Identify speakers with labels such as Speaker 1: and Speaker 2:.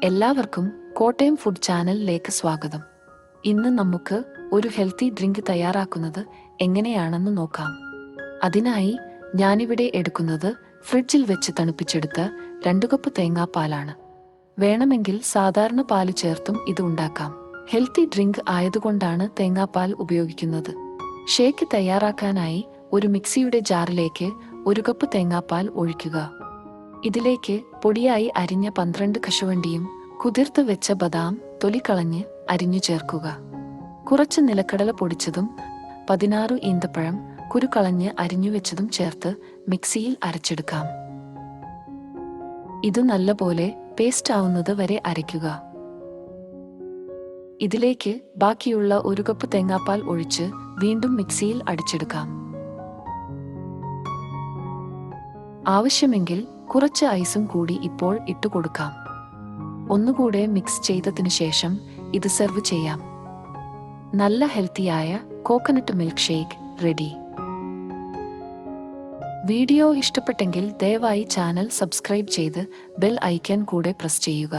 Speaker 1: എല്ലാവർക്കും കോട്ടയം ഫുഡ് ചാനലിലേക്ക് സ്വാഗതം. ഇന്ന് നമുക്ക് ഒരു ഹെൽത്തി ഡ്രിങ്ക് തയ്യാറാക്കുന്നത് എങ്ങനെയാണെന്ന് നോക്കാം. അതിനായി ഞാനിവിടെ എടുക്കുന്നത് ഫ്രിഡ്ജിൽ വെച്ച് തണുപ്പിച്ചെടുത്ത 2 കപ്പ് തേങ്ങാപ്പാലാണ്. വേണമെങ്കിൽ സാധാരണ പാല് ചേർത്തും ഇത് ഉണ്ടാക്കാം. ഹെൽത്തി ഡ്രിങ്ക് ആയതുകൊണ്ടാണ് തേങ്ങാപ്പാൽ ഉപയോഗിക്കുന്നത്. ഷേക്ക് തയ്യാറാക്കാനായി ഒരു മിക്സിയുടെ ജാറിലേക്ക് 1 കപ്പ് തേങ്ങാപ്പാൽ ഒഴിക്കുക. ഇതിലേക്ക് പൊടിയായി അരിഞ്ഞ 12 കശുവണ്ടിയും കുതിർത്ത് വെച്ച ബദാം തൊലി കളഞ്ഞ് അരിഞ്ഞു ചേർക്കുക. കുറച്ച് നിലക്കടല പൊടിച്ചതും 16 ഈന്തപ്പഴം കുരുകളഞ്ഞ് അരിഞ്ഞു വെച്ചതും ചേർത്ത് മിക്സിയിൽ അരച്ചെടുക്കാം. ഇത് നല്ലപോലെ പേസ്റ്റ് ആവുന്നത് വരെ അരയ്ക്കുക. ഇതിലേക്ക് ബാക്കിയുള്ള 1 കപ്പ് തേങ്ങാപ്പാൽ ഒഴിച്ച് വീണ്ടും മിക്സിയിൽ അടിച്ചെടുക്കാം. ആവശ്യമെങ്കിൽ കുറച്ച് ഐസും കൂടി ഇപ്പോൾ ഇട്ടുകൊടുക്കാം. ഒന്നുകൂടെ മിക്സ് ചെയ്തതിനു ശേഷം ഇത് സെർവ് ചെയ്യാം. നല്ല ഹെൽത്തിയായ coconut milk shake ready. Video ഇഷ്ടപ്പെട്ടെങ്കിൽ ദയവായി ചാനൽ സബ്സ്ക്രൈബ് ചെയ്ത് ബെൽ ഐക്കൺ കൂടെ പ്രസ് ചെയ്യുക.